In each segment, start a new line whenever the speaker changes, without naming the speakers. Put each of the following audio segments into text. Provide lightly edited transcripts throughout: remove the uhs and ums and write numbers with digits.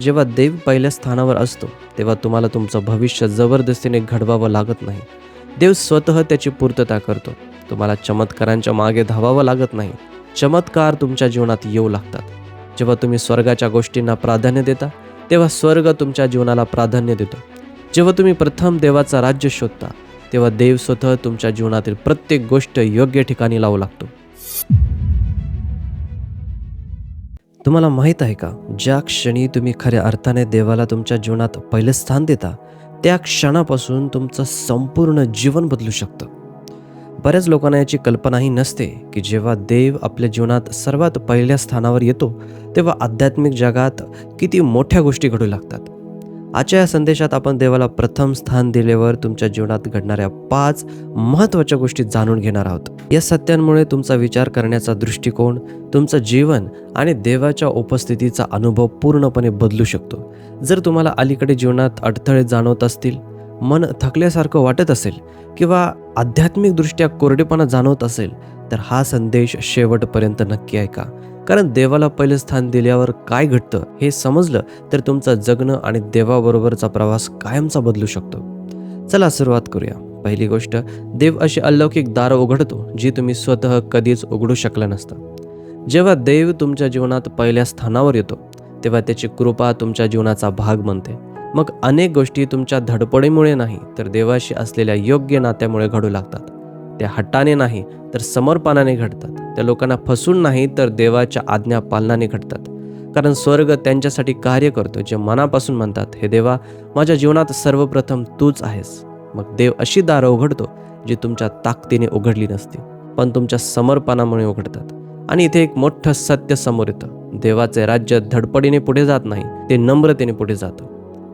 जेव्हा देव पहिल्या स्थानावर असतो तेव्हा तुम्हाला तुमचं भविष्य जबरदस्तीने घडवावं लागत नाही. देव स्वतः त्याची पूर्तता करतो. तुम्हाला चमत्कारांच्या मागे धावावं लागत नाही. चमत्कार तुमच्या जीवनात येऊ लागतात. जेव्हा तुम्ही स्वर्गाच्या गोष्टींना प्राधान्य देता तेव्हा स्वर्ग तुमच्या जीवनाला प्राधान्य देतो. जेव्हा तुम्ही प्रथम देवाचा राज्य शोधता तेव्हा देव स्वतः तुमच्या जीवनातील प्रत्येक गोष्ट योग्य ठिकाणी लावू लागतो. तुम्हाला माहीत आहे का, ज्या क्षणी तुम्ही खऱ्या अर्थाने देवाला तुमच्या जीवनात पहिले स्थान देता त्या क्षणापासून तुमचं संपूर्ण जीवन बदलू शकतं. बऱ्याच लोकांना याची कल्पनाही नसते की जेव्हा देव आपल्या जीवनात सर्वात पहिल्या स्थानावर येतो तेव्हा आध्यात्मिक जगात किती मोठ्या गोष्टी घडू लागतात. आजच्या या संदेशात आपण देवाला प्रथम स्थान दिल्यावर तुमच्या जीवनात घडणाऱ्या 5 महत्त्वाच्या गोष्टी जाणून घेणार आहोत. या सत्यांमुळे तुमचा विचार करण्याचा दृष्टिकोन, तुमचं जीवन आणि देवाच्या उपस्थितीचा अनुभव पूर्णपणे बदलू शकतो. जर तुम्हाला अलीकडे जीवनात अडथळे जाणवत असतील, मन थकल्यासारखं वाटत असेल किंवा आध्यात्मिकदृष्ट्या कोरडेपणा जाणवत असेल तर हा संदेश शेवटपर्यंत नक्की ऐका. कारण देवाला पहिले स्थान दिल्यावर काय घडतं हे समजलं तर तुमचं जगणं आणि देवाबरोबरचा प्रवास कायमचा बदलू शकतो. चला सुरुवात करूया. पहिली गोष्ट, देव अशी अलौकिक दारं उघडतो जी तुम्ही स्वतः कधीच उघडू शकला नसता. जेव्हा देव तुमच्या जीवनात पहिल्या स्थानावर येतो तेव्हा त्याची कृपा तुमच्या जीवनाचा भाग बनते. मग अनेक गोष्टी तुमच्या धडपडीमुळे नाही तर देवाशी असलेल्या योग्य नात्यामुळे घडू लागतात. त्या हट्टाने नाही तर समर्पणाने घडतात. त्या लोकांना फसून नाही तर देवाच्या आज्ञा पालनाने घडतात. कारण स्वर्ग त्यांच्यासाठी कार्य करतो जे मनापासून म्हणतात, हे देवा, माझ्या जीवनात सर्वप्रथम तूच आहेस. मग देव अशी दारं उघडतो जी तुमच्या ताकदीने उघडली नसती पण तुमच्या समर्पणामुळे उघडतात. आणि इथे एक मोठं सत्य समोर येतं. देवाचे राज्य धडपडीने पुढे जात नाही, ते नम्रतेने पुढे जातं.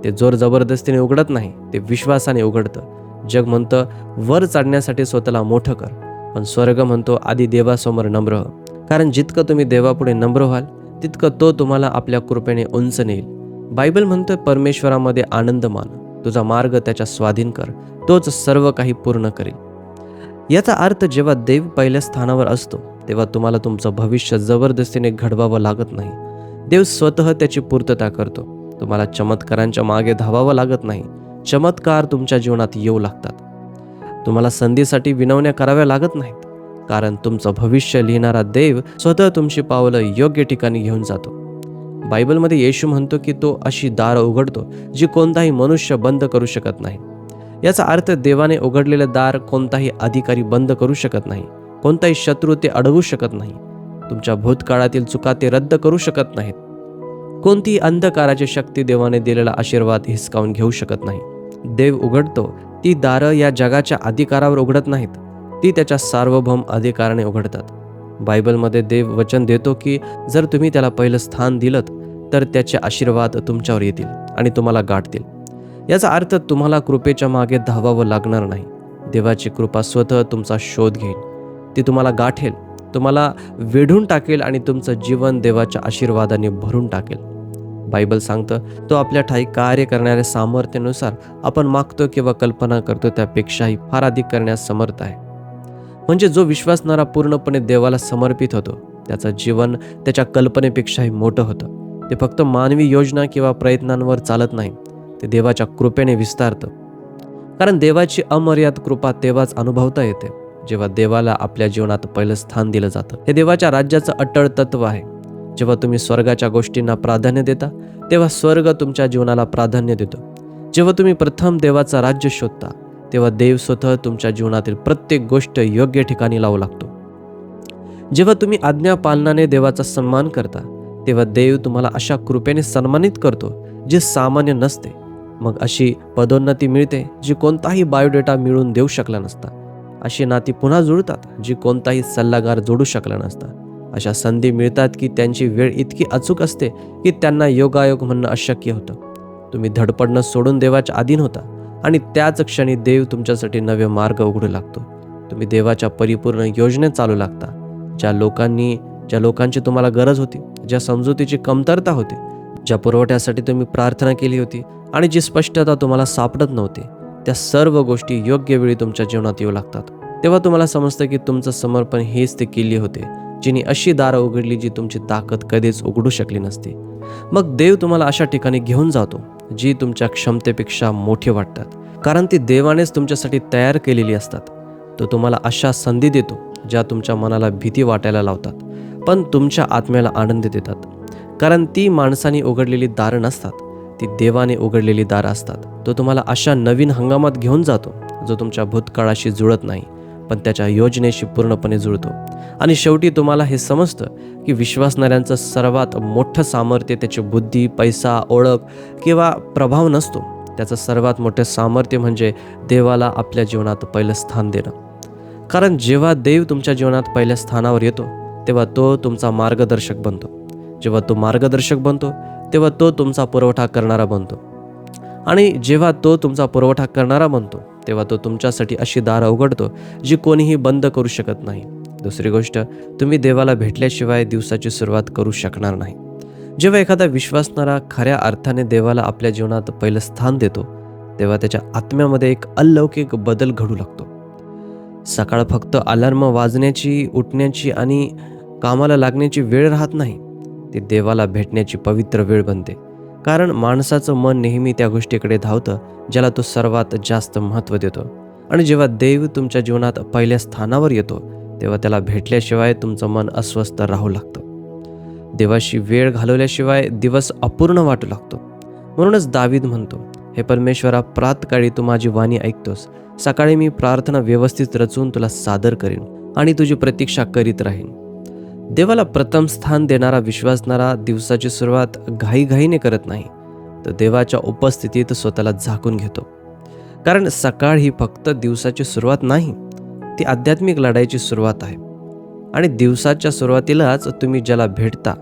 ते जोर जबरदस्तीने उघडत नाही, ते विश्वासाने उघडतं. जग म्हणतं वर चढण्यासाठी स्वतःला मोठं कर, पण स्वर्ग म्हणतो आधी देवासमोर नम्र हो. कारण जितकं तुम्ही देवापुढे नम्र व्हाल तितकं तो तुम्हाला आपल्या कृपेने उंच नेईल. बायबल म्हणतोय, परमेश्वरामध्ये आनंद मान, तुझा मार्ग त्याच्या स्वाधीन कर, तोच सर्व काही पूर्ण करेल. याचा अर्थ जेव्हा देव पहिल्या स्थानावर असतो तेव्हा तुम्हाला तुमचं भविष्य जबरदस्तीने घडवावं लागत नाही. देव स्वतः त्याची पूर्तता करतो. तुम्हाला चमत्कारांच्या मागे धावावं लागत नाही. चमत्कार तुमच्या जीवनात येऊ लागतात. तुम्हाला संधीसाठी विनवण्या कराव्या लागत नाहीत. कारण तुमचं भविष्य लिहिणारा देव स्वतः तुमची पावलं योग्य ठिकाणी घेऊन जातो. बायबलमध्ये येशू म्हणतो की तो अशी दारं उघडतो जी कोणताही मनुष्य बंद करू शकत नाही. याचा अर्थ देवाने उघडलेलं दार कोणताही अधिकारी बंद करू शकत नाही. कोणताही शत्रू ते अडवू शकत नाही. तुमच्या भूतकाळातील चुका ते रद्द करू शकत नाहीत. कोणतीही अंधकाराची शक्ती देवाने दिलेला आशीर्वाद हिसकावून घेऊ शकत नाही. देव उघडतो ती दारं या जगाच्या अधिकारावर उघडत नाहीत, ती त्याच्या सार्वभौम अधिकाराने उघडतात. बायबलमध्ये देव वचन देतो की जर तुम्ही त्याला पहिलं स्थान दिलत तर त्याचे आशीर्वाद तुमच्यावर येतील आणि तुम्हाला गाठतील. याचा अर्थ तुम्हाला कृपेच्या मागे धावावं लागणार नाही. देवाची कृपा स्वतः तुमचा शोध घेईल, ती तुम्हाला गाठेल, तुम्हाला वेढून टाकेल आणि तुमचं जीवन देवाच्या आशीर्वादाने भरून टाकेल. बायबल सांगतं, तो आपल्या ठाई कार्य करणाऱ्या सामर्थ्यानुसार आपण मागतो किंवा कल्पना करतो त्यापेक्षाही फार अधिक करण्यास समर्थ आहे. म्हणजे जो विश्वासणारा पूर्णपणे देवाला समर्पित होतो त्याचं जीवन त्याच्या कल्पनेपेक्षाही मोठं होतं. ते फक्त मानवी योजना किंवा प्रयत्नांवर चालत नाही, ते देवाच्या कृपेने विस्तारतं. कारण देवाची अमर्याद कृपा तेव्हाच अनुभवता येते जेव्हा देवाला आपल्या जीवनात पहिलं स्थान दिलं जातं. हे देवाच्या राज्याचं अटळ तत्व आहे. जेव्हा तुम्ही स्वर्गाच्या गोष्टींना प्राधान्य देता तेव्हा स्वर्ग तुमच्या जीवनाला प्राधान्य देतो. जेव्हा तुम्ही प्रथम देवाचा राज्य शोधता तेव्हा देव स्वतः तुमच्या जीवनातील प्रत्येक गोष्ट योग्य ठिकाणी लावू लागतो. जेव्हा तुम्ही आज्ञा पालनाने देवाचा सन्मान करता तेव्हा देव तुम्हाला अशा कृपेने सन्मानित करतो जे सामान्य नसते. मग अशी पदोन्नती मिळते जी कोणताही बायोडेटा मिळवून देऊ शकला नसता. अशी नाती पुन्हा जुळतात जी कोणताही सल्लागार जोडू शकला नसता. अशा संधी मिळतात की त्यांची वेळ इतकी अचूक असते की त्यांना योगायोग म्हणणं अशक्य होतं. तुम्ही धडपडणं सोडून देवाच्या अधीन होता आणि त्याच क्षणी देव तुमच्यासाठी नवे मार्ग उघडू लागतो. तुम्ही देवाच्या परिपूर्ण योजनेत चालू लागता. ज्या लोकांची तुम्हाला गरज होती, ज्या समजुतीची कमतरता होती, ज्या पुरवठ्यासाठी तुम्ही प्रार्थना केली होती आणि जी स्पष्टता तुम्हाला सापडत नव्हती, त्या सर्व गोष्टी योग्य वेळी तुमच्या जीवनात येऊ लागतात. तेव्हा तुम्हाला समजतं की तुमचं समर्पण हेच ते किल्ले होते जिने अशी दारं उघडली जी तुमची ताकद कधीच उघडू शकली नसती. मग देव तुम्हाला अशा ठिकाणी घेऊन जातो जी तुमच्या क्षमतेपेक्षा मोठी वाटतात, कारण ती देवानेच तुमच्यासाठी तयार केलेली असतात. तो तुम्हाला अशा संधी देतो ज्या तुमच्या मनाला भीती वाटायला लावतात, पण तुमच्या आत्म्याला आनंद देतात. कारण ती माणसाने उघडलेली दारं नसतात, ती देवाने उघडलेली दारं असतात. तो तुम्हाला अशा नवीन हंगामात घेऊन जातो जो तुमच्या भूतकाळाशी जुळत नाही, पण त्याच्या योजनेशी पूर्णपणे जुळतो. आणि शेवटी तुम्हाला हे समजतं की विश्वासणाऱ्यांचं सर्वात मोठं सामर्थ्य त्याची बुद्धी, पैसा, ओळख किंवा प्रभाव नसतो. त्याचं सर्वात मोठं सामर्थ्य म्हणजे देवाला आपल्या जीवनात पहिलं स्थान देणं. कारण जेव्हा देव तुमच्या जीवनात पहिल्या स्थानावर येतो तेव्हा तो तुमचा मार्गदर्शक बनतो. जेव्हा तो मार्गदर्शक बनतो तेव्हा तो तुमचा पुरवठा करणारा बनतो. आणि जेव्हा तो तुमचा पुरवठा करणारा बनतो तेव्हा तो तुमच्यासाठी अशी दारं उघडतो जी कोणीही बंद करू शकत नाही. दुसरी गोष्ट, तुम्ही देवाला भेटल्याशिवाय दिवसाची सुरुवात करू शकणार नाही. जेव्हा एखादा विश्वासणारा खऱ्या अर्थाने देवाला आपल्या जीवनात पहिलं स्थान देतो तेव्हा त्याच्या आत्म्यामध्ये एक अलौकिक बदल घडू लागतो. सकाळ फक्त अलार्म वाजण्याची, उठण्याची आणि कामाला लागण्याची वेळ राहत नाही. ती देवाला भेटण्याची पवित्र वेळ बनते. कारण माणसाचं मन नेहमी त्या गोष्टीकडे धावतं ज्याला तो सर्वात जास्त महत्त्व देतो. आणि जेव्हा देव तुमच्या जीवनात पहिल्या स्थानावर येतो तेव्हा त्याला भेटल्याशिवाय तुमचं मन अस्वस्थ राहू लागतं. देवाशी वेळ घालवल्याशिवाय दिवस अपूर्ण वाटू लागतो. म्हणूनच दावीद म्हणतो, हे परमेश्वरा, प्रातकाळी तू माझी वाणी ऐकतोस. सकाळी मी प्रार्थना व्यवस्थित रचून तुला सादर करीन आणि तुझी प्रतीक्षा करीत राहीन. देवाला प्रथम स्थान देणारा विश्वासणारा दिवसाची सुरुवात घाईघाईने करत नाही, तर देवाच्या उपस्थितीत स्वतःला झाकून घेतो. कारण सकाळ ही फक्त दिवसाची सुरुवात नाही, ती आध्यात्मिक लढाईची सुरुवात आहे. आणि दिवसाच्या सुरुवातीलाच तुम्ही ज्याला भेटता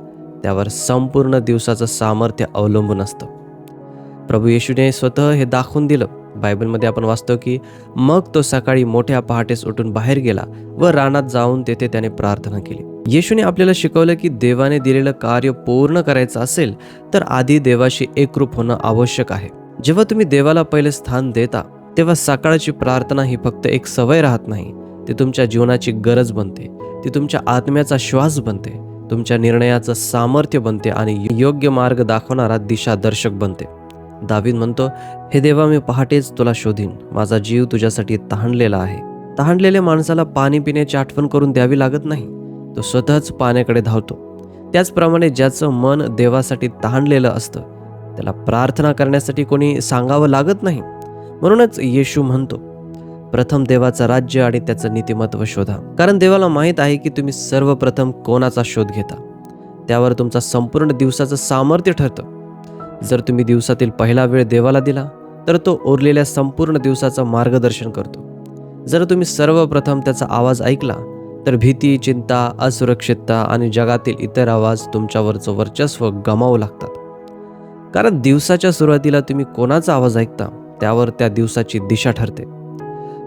त्यावर संपूर्ण दिवसाचं सामर्थ्य अवलंबून असतं. प्रभू येशूने स्वतः हे दाखवून दिलं. बायबलमध्ये आपण वाचतो की मग तो सकाळी मोठ्या पहाटेस उठून बाहेर गेला व रानात जाऊन तेथे त्याने प्रार्थना केली. येशूने आपल्याला शिकवलं की देवाने दिलेलं कार्य पूर्ण करायचं असेल तर आधी देवाशी एकरूप होणं आवश्यक आहे. जेव्हा तुम्ही देवाला पहिले स्थान देता तेव्हा सकाळची प्रार्थना ही फक्त एक सवय राहत नाही, ती तुमच्या जीवनाची गरज बनते. ती तुमच्या आत्म्याचा श्वास बनते, तुमच्या निर्णयाचं सामर्थ्य बनते आणि योग्य मार्ग दाखवणारा दिशादर्शक बनते. दावीद म्हणतो, हे देवा, मी पहाटेच तुला शोधीन. माझा जीव तुझ्यासाठी तहानलेला आहे. तहानलेल्या माणसाला पाणी पिण्याची आठवण करून द्यावी लागत नाही, तो स्वतःच पाण्याकडे धावतो. त्याचप्रमाणे ज्याचं मन देवासाठी तहानलेलं असतं त्याला प्रार्थना करण्यासाठी कोणी सांगावं लागत नाही. म्हणूनच येशू म्हणतो, प्रथम देवाचं राज्य आणि त्याचं नीतिमत्व शोधा. कारण देवाला माहीत आहे की तुम्ही सर्वप्रथम कोणाचा शोध घेता त्यावर तुमचा संपूर्ण दिवसाचं सामर्थ्य ठरतं. जर तुम्ही दिवसातील पहिला वेळ देवाला दिला तर तो उरलेल्या संपूर्ण दिवसाचं मार्गदर्शन करतो. जर तुम्ही सर्वप्रथम त्याचा आवाज ऐकला तर भीती, चिंता, असुरक्षितता आणि जगातील इतर आवाज तुमच्यावरचं वर्चस्व गमावू लागतात. कारण दिवसाच्या सुरुवातीला तुम्ही कोणाचा आवाज ऐकता त्यावर त्या दिवसाची दिशा ठरते.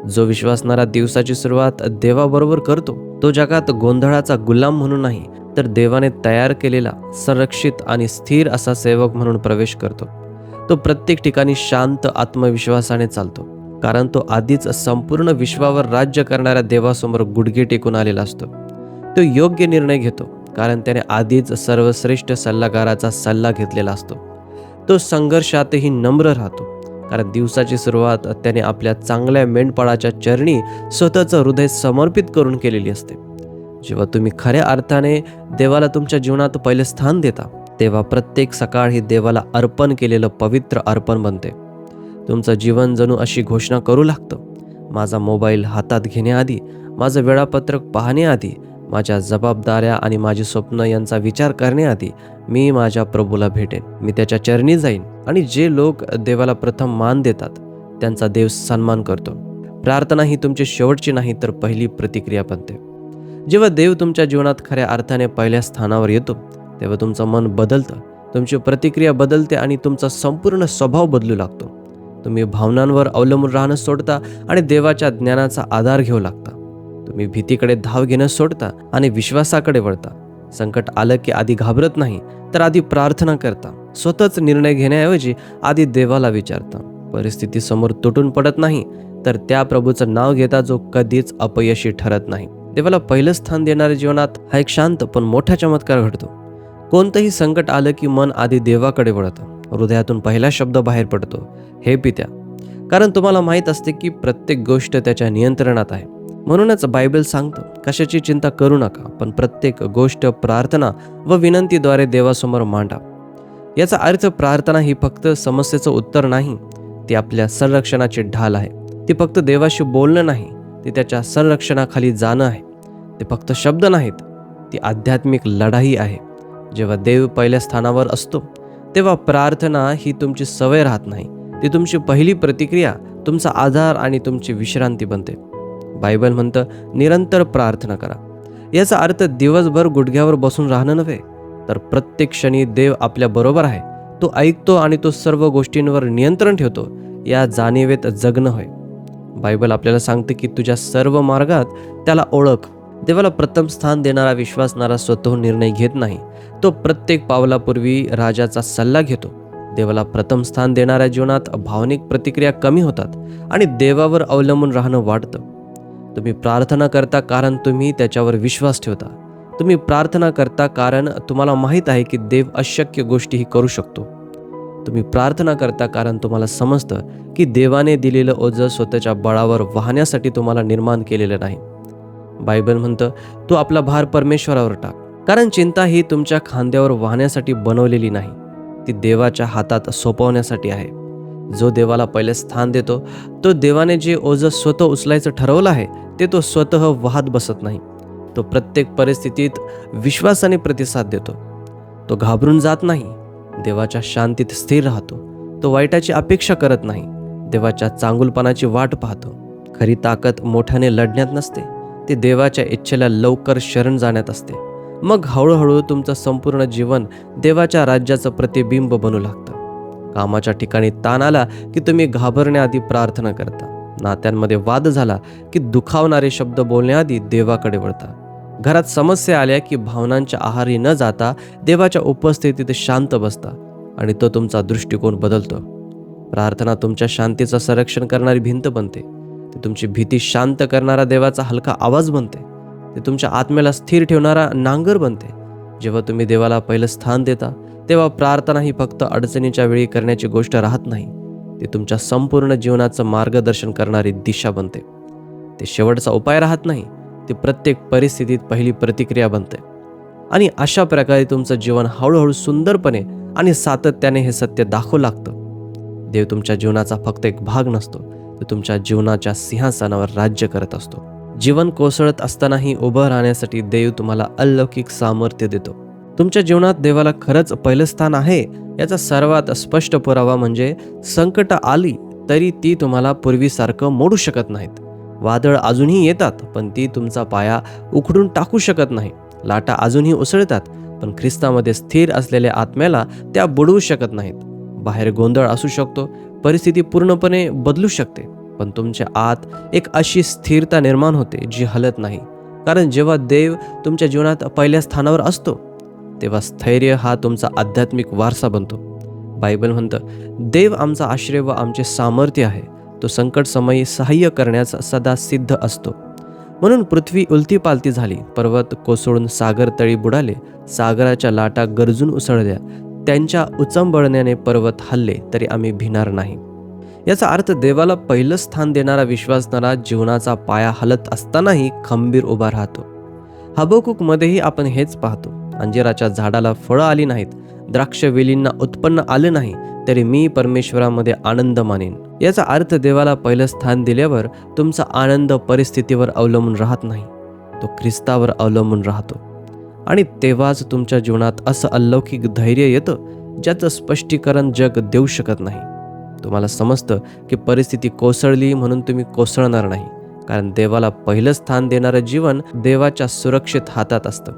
जो विश्वासणारा दिवसाची सुरुवात देवाबरोबर करतो तो जगात गोंधळाचा गुलाम म्हणून नाही तर देवाने तयार केलेला, संरक्षित आणि स्थिर असा सेवक म्हणून प्रवेश करतो. तो प्रत्येक ठिकाणी शांत आत्मविश्वासाने चालतो, कारण तो आधीच संपूर्ण विश्वावर राज्य करणाऱ्या देवासमोर गुडघे टेकून आलेला असतो. तो योग्य निर्णय घेतो कारण त्याने आधीच सर्वश्रेष्ठ सल्लागाराचा सल्ला घेतलेला असतो. तो संघर्षातही नम्र राहतो कारण दिवसाची सुरुवात त्याने आपल्या चांगल्या मेंढपाळाच्या चरणी स्वतःचं हृदय समर्पित करून केलेली असते. जेव्हा तुम्ही खऱ्या अर्थाने देवाला तुमच्या जीवनात पहिले स्थान देता तेव्हा प्रत्येक सकाळ ही देवाला अर्पण केलेलं पवित्र अर्पण बनते. तुमचं जीवन जणू अशी घोषणा करू लागतं, माझा मोबाईल हातात घेण्याआधी, माझं वेळापत्रक पाहण्याआधी, माझ्या जबाबदाऱ्या आणि माझी स्वप्न यांचा विचार करण्याआधी मी माझ्या प्रभूला भेटेन. मी त्याच्या चरणी जाईन. आणि जे लोक देवाला प्रथम मान देतात त्यांचा देव सन्मान करतो. प्रार्थना ही तुमची शेवटची नाही तर पहिली प्रतिक्रिया बनते. जेव्हा देव तुमच्या जीवनात खऱ्या अर्थाने पहिल्या स्थानावर येतो तेव्हा तुमचं मन बदलतं, तुमची प्रतिक्रिया बदलते आणि तुमचा संपूर्ण स्वभाव बदलू लागतो. तुम्ही भावनांवर अवलंबून राहणं सोडता आणि देवाच्या ज्ञानाचा आधार घेऊ लागता. तुम्ही भीतीकडे धाव घेणं सोडता आणि विश्वासाकडे वळता. संकट आलं की आधी घाबरत नाही तर आधी प्रार्थना करता. स्वतःच निर्णय घेण्याऐवजी आधी देवाला विचारता. परिस्थिती समोर तुटून पडत नाही तर त्या प्रभूचं नाव घेता जो कधीच अपयशी ठरत नाही. देवाला पहिलं स्थान देणाऱ्या जीवनात हा एक शांत पण मोठा चमत्कार घडतो. कोणतंही संकट आलं की मन आधी देवाकडे वळतं. हृदयातून पहिला शब्द बाहेर पडतो, हे पित्या. कारण तुम्हाला माहीत असते की प्रत्येक गोष्ट त्याच्या नियंत्रणात आहे. म्हणूनच बायबल सांगतं, कशाची चिंता करू नका, पण प्रत्येक गोष्ट प्रार्थना व विनंतीद्वारे देवासमोर मांडा. याचा अर्थ प्रार्थना ही फक्त समस्येचं उत्तर नाही, ती आपल्या संरक्षणाची ढाल आहे. ती फक्त देवाशी बोलणं नाही, ती त्याच्या संरक्षणाखाली जाणं आहे. ते फक्त शब्द नाहीत, ती आध्यात्मिक लढाई आहे. जेव्हा देव पहिल्या स्थानावर असतो तेव्हा प्रार्थना ही तुमची सवय राहत नाही, ती तुमची पहिली प्रतिक्रिया, तुमचा आधार आणि तुमची विश्रांती बनते. बायबल म्हणतं, निरंतर प्रार्थना करा. याचा अर्थ दिवसभर गुडघ्यावर बसून राहणं नव्हे, तर प्रत्येक क्षणी देव आपल्या बरोबर आहे, तो ऐकतो आणि तो सर्व गोष्टींवर नियंत्रण ठेवतो, या जाणीवेत जगणं होय. बायबल आपल्याला सांगते की तुझ्या सर्व मार्गात त्याला ओळख. देवाला प्रथम स्थान देणारा विश्वासणारा स्वतःहून निर्णय घेत नाही, तो प्रत्येक पावलापूर्वी राजाचा सल्ला घेतो. देवाला प्रथम स्थान देणाऱ्या जीवनात भावनिक प्रतिक्रिया कमी होतात आणि देवावर अवलंबून राहणं वाढतं. तुम्ही प्रार्थना करता कारण तुम्ही त्याच्यावर विश्वास ठेवता. तुम्ही प्रार्थना करता कारण तुम्हाला माहीत आहे की देव अशक्य गोष्टीही करू शकतो. तुम्ही प्रार्थना करता कारण तुम्हाला समजतं की देवाने दिलेलं ओझं स्वतःच्या बळावर वाहण्यासाठी तुम्हाला निर्माण केलेलं नाही. बायबल म्हणतं, तू आपला भार परमेश्वरावर टाक. कारण चिंता ही तुमच्या खांद्यावर वाहण्यासाठी बनवलेली नाही, ती देवाच्या हातात सोपवण्यासाठी आहे. जो देवाला पहिले स्थान देतो, तो देवाने जे ओझं स्वतः उचलायचं ठरवलं आहे ते तो स्वतः वाहत बसत नाही. तो प्रत्येक परिस्थितीत विश्वासाने प्रतिसाद देतो. तो घाबरून जात नाही, देवाच्या शांतीत स्थिर राहतो. तो वाईटाची अपेक्षा करत नाही, देवाच्या चांगुलपणाची वाट पाहतो. खरी ताकद मोठ्याने लढण्यात नसते, ती देवाच्या इच्छेला लवकर शरण जाण्यात असते. मग हळूहळू तुमचं संपूर्ण जीवन देवाच्या राज्याचं प्रतिबिंब बनू लागतं. कामाच्या ठिकाणी ताण आला की तुम्ही घाबरण्याआधी प्रार्थना करता. नात्यांमध्ये वाद झाला की दुखावणारे शब्द बोलण्याआधी देवाकडे वळता. घरात समस्या आल्या की भावनांच्या आहारी न जाता देवाच्या उपस्थितीत शांत बसता आणि तो तुमचा दृष्टिकोन बदलतो. प्रार्थना तुमच्या शांतीचं संरक्षण करणारी भिंत बनते. ती तुमची भीती शांत करणारा देवाचा हलका आवाज बनते. ती तुमच्या आत्म्याला स्थिर ठेवणारा नांगर बनते. जेव्हा तुम्ही देवाला पहिलं स्थान देता तेव्हा प्रार्थना ही फक्त अडचणीच्या वेळी करण्याची गोष्ट राहत नाही, ती तुमच्या संपूर्ण जीवनाचं मार्गदर्शन करणारी दिशा बनते. ते शेवटचा उपाय राहत नाही, ती प्रत्येक परिस्थितीत पहिली प्रतिक्रिया बनते. आणि अशा प्रकारे तुमचं जीवन हळूहळू सुंदरपणे आणि सातत्याने हे सत्य दाखवू लागतं. देव तुमच्या जीवनाचा फक्त एक भाग नसतो, तो तुमच्या जीवनाच्या सिंहासनावर राज्य करत असतो. जीवन कोसळत असतानाही उभं राहण्यासाठी देव तुम्हाला अलौकिक सामर्थ्य देतो. तुमच्या जीवनात देवाला खरंच पहिलं स्थान आहे याचा सर्वात स्पष्ट पुरावा म्हणजे संकट आली तरी ती तुम्हाला पूर्वीसारखं मोडू शकत नाहीत. वादळ अजूनही येतात पण ती तुमचा पाया उखडून टाकू शकत नाही. लाटा अजूनही उसळतात पण ख्रिस्तामध्ये स्थिर असलेल्या आत्म्याला त्या बुडवू शकत नाहीत. बाहेर गोंधळ असू शकतो, परिस्थिती पूर्णपणे बदलू शकते, पण तुमच्या आत एक अशी स्थिरता निर्माण होते जी हलत नाही. कारण जेव्हा देव तुमच्या जीवनात पहिल्या स्थानावर असतो तेव्हा स्थैर्य हा तुमचा आध्यात्मिक वारसा बनतो. बायबल म्हणतं, देव आमचा आश्रय व आमचे सामर्थ्य आहे, तो संकट समयी सहाय्य करण्यास सदा सिद्ध असतो. म्हणून पृथ्वी उलतीपालती झाली, पर्वत कोसळून सागर तळी बुडाले, सागराच्या लाटा गरजून उसळल्या, त्यांच्या उचंबळण्याने पर्वत हल्ले तरी आम्ही भिणार नाही. याचा अर्थ देवाला पहिलं स्थान देणारा विश्वासणारा जीवनाचा पाया हलत असतानाही खंबीर उभा राहतो. हबक्कूकमध्येही आपण हेच पाहतो. अंजिराच्या झाडाला फळं आली नाहीत, द्राक्षवेलींना उत्पन्न आलं नाही, तरी मी परमेश्वरामध्ये आनंद मानेन. याचा अर्थ देवाला पहिलं स्थान दिल्यावर तुमचा आनंद परिस्थितीवर अवलंबून राहत नाही, तो ख्रिस्तावर अवलंबून राहतो. आणि तेव्हाच तुमच्या जीवनात असं अलौकिक धैर्य येतं ज्याचं स्पष्टीकरण जग देऊ शकत नाही. तुम्हाला समजतं की परिस्थिती कोसळली म्हणून तुम्ही कोसळणार नाही, कारण देवाला पहिलं स्थान देणारं जीवन देवाच्या सुरक्षित हातात असतं.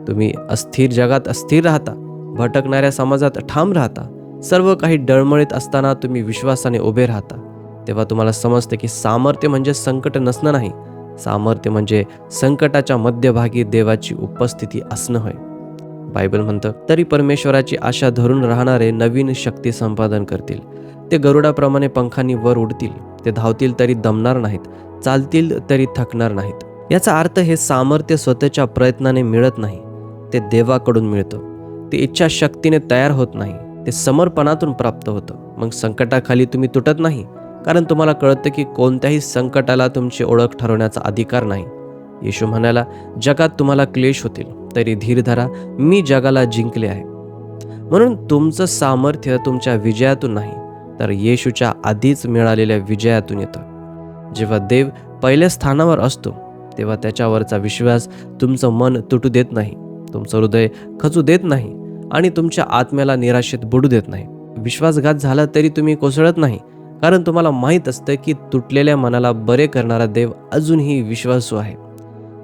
तुम्ही अस्थिर जगात अस्थिर राहता, भटकणाऱ्या समाजात ठाम राहता, सर्व काही डळमळीत असताना तुम्ही विश्वासाने उभे राहता. तेव्हा तुम्हाला समजते की सामर्थ्य म्हणजे संकट नसणं नाही, सामर्थ्य म्हणजे संकटाच्या मध्यभागी देवाची उपस्थिती असणं होय. बायबल म्हणतं, तरी परमेश्वराची आशा धरून राहणारे नवीन शक्ती संपादन करतील. ते गरुडाप्रमाणे पंखांनी वर उडतील, ते धावतील तरी दमणार नाहीत, चालतील तरी थकणार नाहीत. याचा अर्थ हे सामर्थ्य स्वतःच्या प्रयत्नाने मिळत नाही, ते देवाकडून मिळतं. ते इच्छाशक्तीने तयार होत नाही, ते समर्पणातून प्राप्त होतं. मग संकटाखाली तुम्ही तुटत नाही, कारण तुम्हाला कळतं की कोणत्याही संकटाला तुमची ओळख ठरवण्याचा अधिकार नाही. येशू म्हणाला, जगात तुम्हाला क्लेश होतील, तरी धीर धरा, मी जगाला जिंकले आहे. म्हणून तुमचं सामर्थ्य तुमच्या विजयातून नाही, तर येशूच्या आधीच मिळालेल्या विजयातून येतं. जेव्हा देव पहिल्या स्थानावर असतो, तेव्हा त्याच्यावरचा विश्वास तुमचं मन तुटू देत नाही, तुमचं हृदय खचू देत नाही आणि तुमच्या आत्म्याला निराशेत बुडू देत नाही. विश्वासघात झाला तरी तुम्ही कोसळत नाही, कारण तुम्हाला माहीत असतं की तुटलेल्या मनाला बरे करणारा देव अजूनही विश्वासू आहे.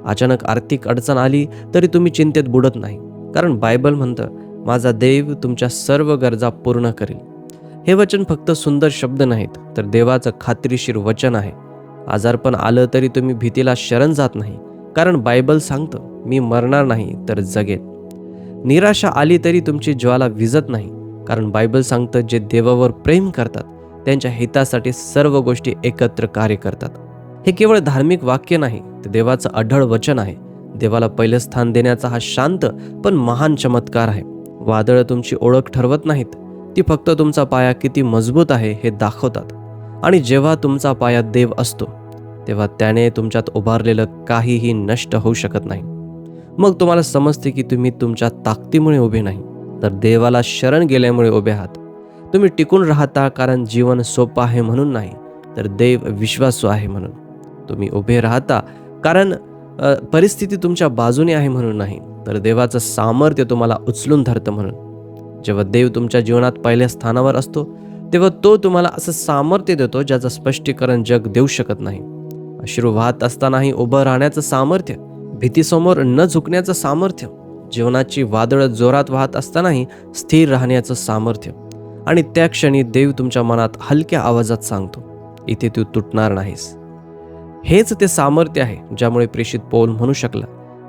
अचानक आर्थिक अडचण आली तरी तुम्ही चिंतेत बुडत नाही, कारण बायबल म्हणतं, माझा देव तुमच्या सर्व गरजा पूर्ण करेल. हे वचन फक्त सुंदर शब्द नाहीत, तर देवाचं खात्रीशीर वचन आहे. आजारपण आलं तरी तुम्ही भीतीला शरण जात नाही, कारण बायबल सांगतं, मी मरणार नाही तर जगेन. निराशा आली तरी तुमची ज्वाला विझत नाही, कारण बायबल सांगतं, जे देवावर प्रेम करतात त्यांच्या हितासाठी सर्व गोष्टी एकत्र कार्य करतात. हे केवळ धार्मिक वाक्य नाही, ते देवाचं अढळ वचन आहे. देवाला पहिलं स्थान देण्याचा हा शांत पण महान चमत्कार आहे. वादळं तुमची ओळख ठरवत नाहीत, ती फक्त तुमचा पाया किती मजबूत आहे हे दाखवतात. आणि जेव्हा तुमचा पाया देव असतो, तेव्हा त्याने तुमच्यात उभारलेलं काहीही नष्ट होऊ शकत नाही. मग तुम्हाला समजते की तुम्ही तुमच्या ताकदीमुळे उभे नाही, तर देवाला शरण गेल्यामुळे उभे आहात. तुम्ही टिकून राहता कारण जीवन सोपं आहे म्हणून नाही, तर देव विश्वासू आहे म्हणून. तुम्ही उभे राहता कारण परिस्थिती तुमच्या बाजूने आहे म्हणून नाही, तर देवाचं सामर्थ्य तुम्हाला उचलून धरतं म्हणून. जेव्हा देव तुमच्या जीवनात पहिल्या स्थानावर असतो, तेव्हा तो तुम्हाला असं सामर्थ्य देतो ज्याचं स्पष्टीकरण जग देऊ शकत नाही. अश्रू वाहत असतानाही उभं राहण्याचं सामर्थ्य, भीतीसमोर न झुकण्याचं सामर्थ्य, जीवनाची वादळं जोरात वाहत असतानाही स्थिर राहण्याचं सामर्थ्य. आणि त्या क्षणी देव तुमच्या मनात हलक्या आवाजात सांगतो, इथे तू तुटणार नाहीस. हेच ते सामर्थ्य आहे ज्यामुळे प्रेषित पौल म्हणू शकला,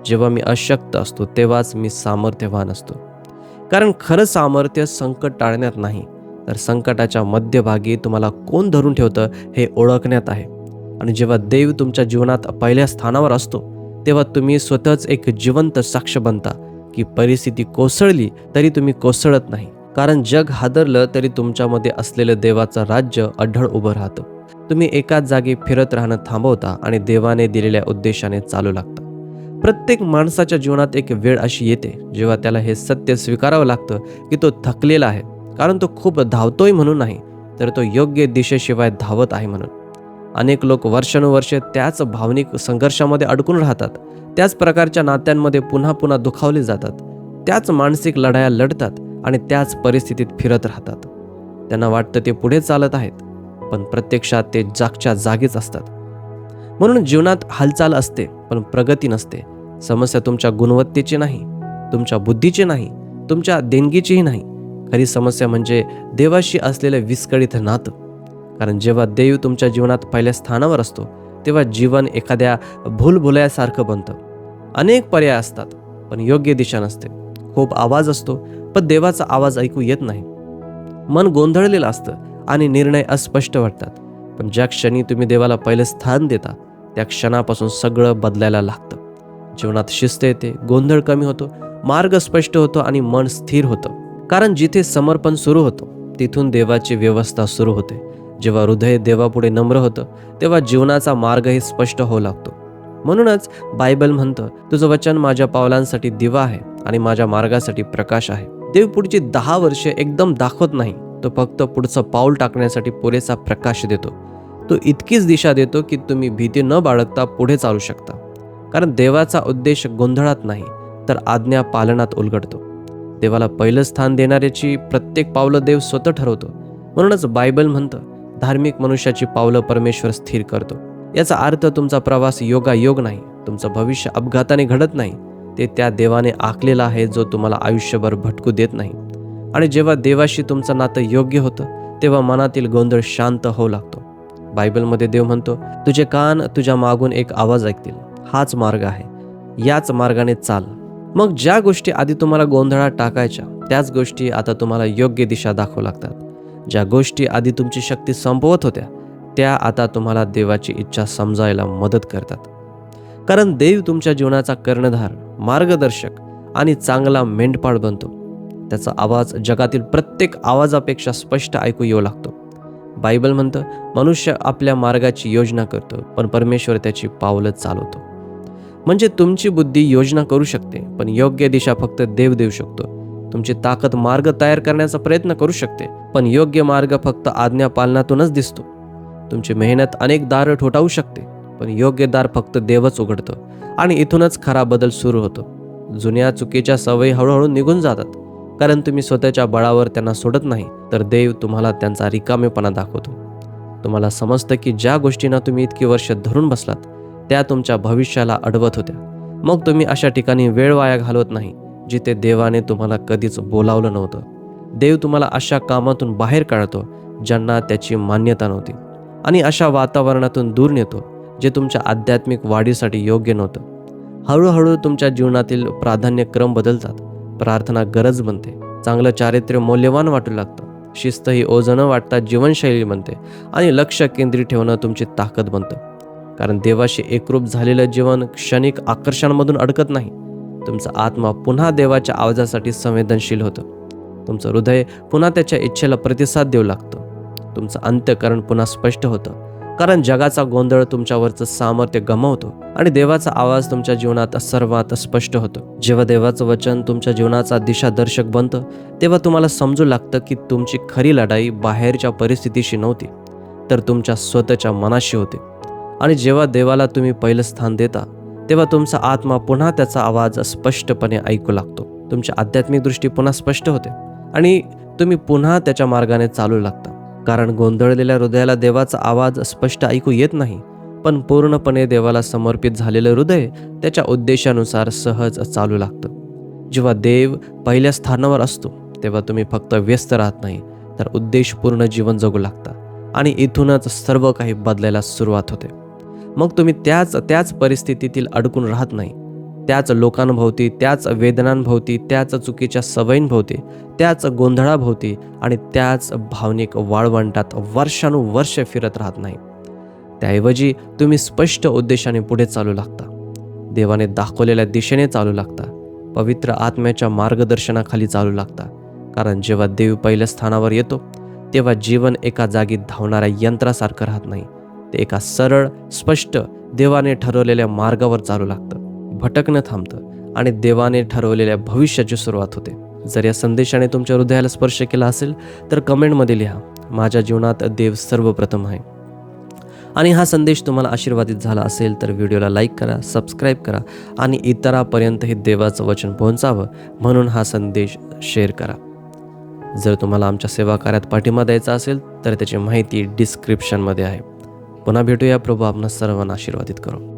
जेव्हा मी अशक्त असतो तेव्हाच मी सामर्थ्यवान असतो. कारण खरं सामर्थ्य संकट टाळण्यात नाही, तर संकटाच्या मध्यभागी तुम्हाला कोण धरून ठेवतं हे ओळखण्यात आहे. आणि जेव्हा देव तुमच्या जीवनात पहिल्या स्थानावर असतो, तेव्हा तुम्ही स्वतःच एक जिवंत साक्ष बनता की परिस्थिती कोसळली तरी तुम्ही कोसळत नाही, कारण जग हादरलं तरी तुमच्यामध्ये असलेलं देवाचं राज्य अढळ उभं राहतं. तुम्ही एकाच जागी फिरत राहणं थांबवता आणि देवाने दिलेल्या उद्देशाने चालू लागता. प्रत्येक माणसाच्या जीवनात एक वेळ अशी येते जेव्हा त्याला हे सत्य स्वीकारावं लागतं की तो थकलेला आहे, कारण तो खूप धावतोय म्हणून नाही, तर तो योग्य दिशेशिवाय धावत आहे म्हणून. अनेक लोक वर्षानुवर्षे त्याच भावनिक संघर्षामध्ये अडकून राहतात, त्याच प्रकारच्या नात्यांमध्ये पुन्हा पुन्हा दुखावले जातात, त्याच मानसिक लढाया लढतात आणि त्याच परिस्थितीत फिरत राहतात. त्यांना वाटतं ते पुढे चालत आहेत, पण प्रत्यक्षात ते जागच्या जागीच असतात. म्हणून जीवनात हालचाल असते पण प्रगती नसते. समस्या तुमच्या गुणवत्तेची नाही, तुमच्या बुद्धीची नाही, तुमच्या देणगीचीही नाही. खरी समस्या म्हणजे देवाशी असलेलं विस्कळीत नातं. कारण जेव्हा देव तुमच्या जीवनात पहिल्या स्थानावर असतो, तेव्हा जीवन एखाद्या भूलभुलयासारखं बनतं. अनेक पर्याय असतात पण योग्य दिशा नसते. खूप आवाज असतो पण देवाचा आवाज ऐकू येत नाही. मन गोंधळलेलं असतं आणि निर्णय अस्पष्ट वाटतात. पण ज्या क्षणी तुम्ही देवाला पहिलं स्थान देता, त्या क्षणापासून सगळं बदलायला लागतं. जीवनात शिस्त येते, गोंधळ कमी होतो, मार्ग स्पष्ट होतो आणि मन स्थिर होतं. कारण जिथे समर्पण सुरू होतं तिथून देवाची व्यवस्था सुरू होते. जेव्हा हृदय देवापुढे नम्र होतं, तेव्हा जीवनाचा मार्गही स्पष्ट होऊ लागतो. म्हणूनच बायबल म्हणतं, तुझं वचन माझ्या पावलांसाठी दिवा आहे आणि माझ्या मार्गासाठी प्रकाश आहे. देव पुढची 10 वर्षे एकदम दाखवत नाही, तो फक्त पुढचं पाऊल टाकण्यासाठी पुरेसा प्रकाश देतो. तो इतकीच दिशा देतो की तुम्ही भीती न बाळगता पुढे चालू शकता. कारण देवाचा उद्देश गोंधळात नाही, तर आज्ञा पालनात उलगडतो. देवाला पहिलं स्थान देणाऱ्याची प्रत्येक पावलं देव स्वतः ठरवतो. म्हणूनच बायबल म्हणतं, धार्मिक मनुष्याची पावलं परमेश्वर स्थिर करतो. याचा अर्थ तुमचा प्रवास योगायोग नाही, तुमचं भविष्य अपघाताने घडत नाही, ते त्या देवाने आखलेलं आहे जो तुम्हाला आयुष्यभर भटकू देत नाही. आणि जेव्हा देवाशी तुमचं नातं योग्य होतं, तेव्हा मनातील गोंधळ शांत होऊ लागतो. बायबलमध्ये देव म्हणतो, तुझे कान तुझ्या मागून एक आवाज ऐकतील, हाच मार्ग आहे, याच मार्गाने चाल. मग ज्या गोष्टी आधी तुम्हाला गोंधळात टाकायच्या, त्याच गोष्टी आता तुम्हाला योग्य दिशा दाखवू लागतात. ज्या गोष्टी आधी तुमची शक्ती संपवत होत्या, त्या आता तुम्हाला देवाची इच्छा समजायला मदत करतात. कारण देव तुमच्या जीवनाचा कर्णधार, मार्गदर्शक आणि चांगला मेंढपाळ बनतो. त्याचा आवाज जगातील प्रत्येक आवाजापेक्षा स्पष्ट ऐकू येऊ लागतो. बायबल म्हणतं, मनुष्य आपल्या मार्गाची योजना करतो, पण परमेश्वर त्याची पावलं चालवतो. म्हणजे तुमची बुद्धी योजना करू शकते, पण योग्य दिशा फक्त देव देऊ शकतो. तुमची ताकद मार्ग तयार करण्याचा प्रयत्न करू शकते, पण योग्य मार्ग फक्त आज्ञा पालनातूनच दिसतो. तुमची मेहनत अनेक दारं ठोठावू शकते, पण योग्य दार फक्त देवच उघडतो. आणि इथूनच खरा बदल सुरू होतो. जुन्या चुकीच्या सवयी हळूहळू निघून जातात, कारण तुम्ही स्वतःच्या बळावर त्यांना सोडत नाही, तर देव तुम्हाला त्यांचा रिकामेपणा दाखवतो. तुम्हाला समजतं की ज्या गोष्टींना तुम्ही इतकी वर्ष धरून बसलात, त्या तुमच्या भविष्याला अडवत होत्या. मग तुम्ही अशा ठिकाणी वेळ वाया घालवत नाही जिथे देवाने तुम्हाला कधीच बोलावलं नव्हतं. देव तुम्हाला अशा कामातून बाहेर काढतो ज्यांना त्याची मान्यता नव्हती, आणि अशा वातावरणातून दूर नेतो जे तुमच्या आध्यात्मिक वाढीसाठी योग्य नव्हतं. हळूहळू तुमच्या जीवनातील प्राधान्यक्रम बदलतात. प्रार्थना गरज बनते, चांगलं चारित्र्य मौल्यवान वाटू लागतं, शिस्त ही ओझं न वाटता जीवनशैली बनते, आणि लक्ष केंद्रित ठेवणं तुमची ताकद बनतं. कारण देवाशी एकरूप झालेलं जीवन क्षणिक आकर्षणामधून अडकत नाही. तुमचा आत्मा पुन्हा देवाच्या आवाजासाठी संवेदनशील होतं. तुमचं हृदय पुन्हा त्याच्या इच्छेला प्रतिसाद देऊ लागतं. तुमचं अंतःकरण पुन्हा स्पष्ट होतं, कारण जगाचा गोंधळ तुमच्यावरचं सामर्थ्य गमावतो आणि देवाचा आवाज तुमच्या जीवनात सर्वात स्पष्ट होतो. जेव्हा देवाचं वचन तुमच्या जीवनाचा दिशादर्शक बनतं, तेव्हा तुम्हाला समजू लागतं की तुमची खरी लढाई बाहेरच्या परिस्थितीशी नव्हती, तर तुमच्या स्वतःच्या मनाशी होते. आणि जेव्हा देवाला तुम्ही पहिलं स्थान देता, तेव्हा तुमचा आत्मा पुन्हा त्याचा आवाज स्पष्टपणे ऐकू लागतो. तुमची आध्यात्मिक दृष्टी पुन्हा स्पष्ट होते आणि तुम्ही पुन्हा त्याच्या मार्गाने चालू लागता. कारण गोंधळलेल्या हृदयाला देवाचा आवाज स्पष्ट ऐकू येत नाही, पण पूर्णपणे देवाला समर्पित झालेलं हृदय त्याच्या उद्देशानुसार सहज चालू लागतं. जेव्हा देव पहिल्या स्थानावर असतो, तेव्हा तुम्ही फक्त व्यस्त राहत नाही, तर उद्देशपूर्ण जीवन जगू लागता, आणि इथूनच सर्व काही बदलायला सुरुवात होते. मग तुम्ही त्याच परिस्थितीतील अडकून राहत नाही. त्याच लोकांभोवती, त्याच वेदनांभोवती, त्याच चुकीच्या सवयींभोवती, त्याच गोंधळाभोवती आणि त्याच भावनिक वाळवंटात वर्षानुवर्ष फिरत राहत नाही. त्याऐवजी तुम्ही स्पष्ट उद्देशाने पुढे चालू लागता, देवाने दाखवलेल्या दिशेने चालू लागता, पवित्र आत्म्याच्या मार्गदर्शनाखाली चालू लागता. कारण जेव्हा देव पहिल्या स्थानावर येतो, तेव्हा जीवन एका जागी धावणाऱ्या यंत्रासारखं राहत नाही. ते एका सरळ, स्पष्ट, देवाने ठरवलेल्या मार्गावर चालू लागतं, भटकणं थांबतं आणि देवाने ठरवलेल्या भविष्याची सुरुवात होते. जर या संदेशाने तुमच्या हृदयाला स्पर्श केला असेल तर कमेंटमध्ये लिहा, माझ्या जीवनात देव सर्वप्रथम आहे. आणि हा संदेश तुम्हाला आशीर्वादित झाला असेल तर व्हिडिओला लाईक करा, सबस्क्राईब करा आणि इतरांपर्यंत हे देवाचं वचन पोहोचावं म्हणून हा संदेश शेअर करा. जर तुम्हाला आमच्या सेवा कार्यात पाठिंबा द्यायचा असेल तर त्याची माहिती डिस्क्रिप्शनमध्ये आहे. पुन्हा भेटूया. प्रभू आपणा सर्वांना आशीर्वादित करो.